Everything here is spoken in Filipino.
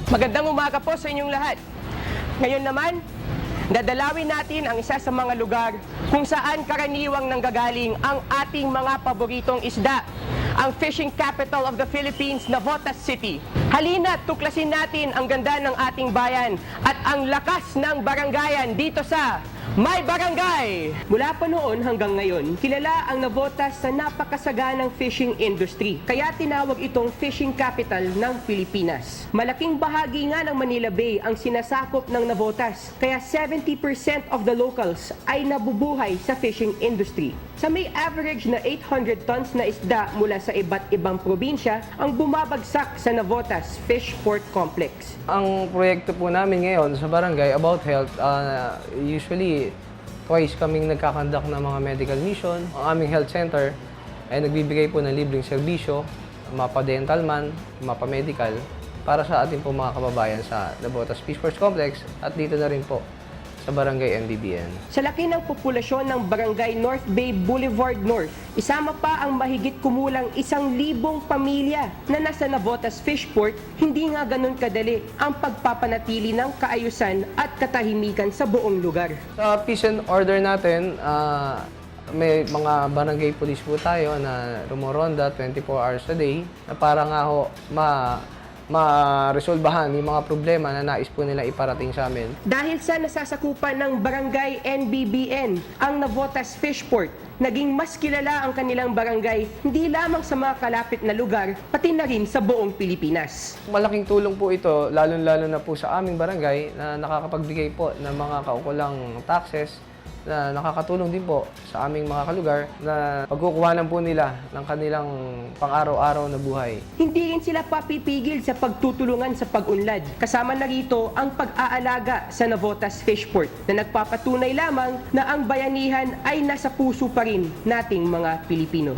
Magandang umaga po sa inyong lahat. Ngayon naman, dadalawin natin ang isa sa mga lugar kung saan karaniwang nanggagaling ang ating mga paboritong isda, ang fishing capital of the Philippines, Navotas City. Halina't tuklasin natin ang ganda ng ating bayan at ang lakas ng barangayan dito sa My Barangay! Mula pa noon hanggang ngayon, kilala ang Navotas sa napakasaganang fishing industry. Kaya tinawag itong fishing capital ng Pilipinas. Malaking bahagi nga ng Manila Bay ang sinasakop ng Navotas. Kaya 70% of the locals ay nabubuhay sa fishing industry. Sa may average na 800 tons na isda mula sa iba't ibang probinsya ang bumabagsak sa Navotas Fish Port Complex. Ang proyekto po namin ngayon sa barangay about health, usually twice kaming nagkakandak ng mga medical mission. Ang aming health center ay nagbibigay po ng libreng serbisyo, mapa-dental man, mapa-medical, para sa ating po mga kababayan sa Navotas Fish Port Complex at dito na rin po sa Barangay MBBN. Sa laki ng populasyon ng Barangay North Bay Boulevard North, isama pa ang mahigit kumulang 1,000 pamilya na nasa Navotas Fishport, hindi nga ganun kadali ang pagpapanatili ng kaayusan at katahimikan sa buong lugar. Sa peace and order natin, may mga barangay police po tayo na rumoronda 24 hours a day na para nga ho ma-resolbahan yung mga problema na nais po nila iparating sa amin. Dahil sa nasasakupan ng Barangay NBBN, ang Navotas Fishport, naging mas kilala ang kanilang barangay hindi lamang sa mga kalapit na lugar, pati na rin sa buong Pilipinas. Malaking tulong po ito, lalo-lalo na po sa aming barangay na nakakapagbigay po ng mga kaukulang taxes na nakakatulong din po sa aming mga kalugar na pagkukuhanan po nila ng kanilang pang-araw-araw na buhay. Hindi rin sila papipigil sa pagtutulungan sa pag-unlad. Kasama na rito ang pag-aalaga sa Navotas Fishport na nagpapatunay lamang na ang bayanihan ay nasa puso pa rin nating mga Pilipino.